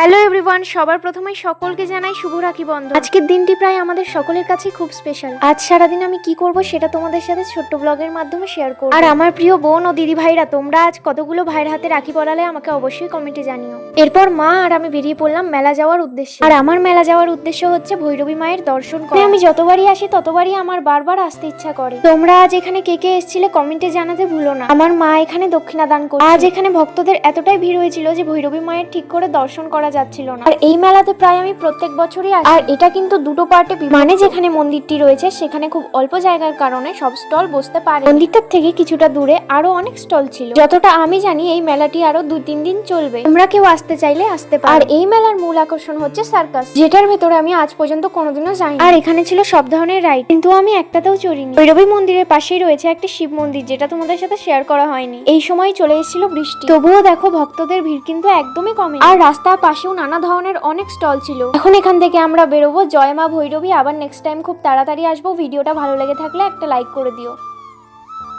Hello everyone, সবার প্রথমেই সকলকে জানাই শুভ রাখি বন্ধন। আজকের দিনটি প্রায় আমাদের সকলের কাছে খুব স্পেশাল। আজ সারাদিন আমি কি করব সেটা তোমাদের সাথে ছোট্ট ব্লগের মাধ্যমে শেয়ার করব। আর আমার প্রিয় বোন ও দিদি ভাইরা, তোমরা আজ কতগুলো ভাইয়ের হাতে রাখি পরালে আমাকে অবশ্যই কমেন্টে জানিও। এরপর মা আর আমি বেরিয়ে পড়লাম মেলা যাওয়ার উদ্দেশ্যে। আর আমার মেলা যাওয়ার উদ্দেশ্য হচ্ছে ভৈরবী মায়ের দর্শন করা। আমি যতবারই আসি ততবারই আমার বারবার আসতে ইচ্ছা করে। তোমরা আজ এখানে কে কে এসেছিলে কমেন্টে জানাতে ভুলো না। আমার মা এখানে দক্ষিণা দান করছে। আজ এখানে ভক্তদের এতটাই ভিড় হয়েছিল যে ভৈরবী মায়ের ঠিক করে দর্শন করা যাচ্ছিল না। আর এই মেলাতে প্রায় আমি প্রত্যেক বছরই আসি। আর এটা কিন্তু দুটো পার্টে, মানে যেখানে মন্দিরটি রয়েছে সেখানে খুব অল্প জায়গার কারণে সব স্টল বসতে পারে। মন্দিরটার থেকে কিছুটা দূরে আরো অনেক স্টল ছিল। যতটা আমি জানি এই মেলাটি আরো 2-3 দিন চলবে। তোমরা কেউ আসতে চাইলে আসতে পারো। আর এই মেলার মূল আকর্ষণ হচ্ছে সার্কাস, যেটার ভেতরে আমি আজ পর্যন্ত কোনোদিনও যাইনি। আর এখানে ছিল সব ধরনের রাইড, কিন্তু আমি একটাতেও চড়িনি। ভৈরবী মন্দিরের পাশেই রয়েছে একটা শিব মন্দির, যেটা তোমাদের সাথে শেয়ার করা হয়নি। এই সময় চলে এসেছিল বৃষ্টি, তবুও দেখো ভক্তদের ভিড় কিন্তু একদমই কমে। আর রাস্তার পাশেও নানা ধরনের অনেক স্টল ছিল। এখন এখান থেকে আমরা বেরোবো। জয় মা ভৈরবী। আবার নেক্সট টাইম খুব তাড়াতাড়ি আসবো। ভিডিওটা ভালো লেগে থাকলে একটা লাইক করে দিও।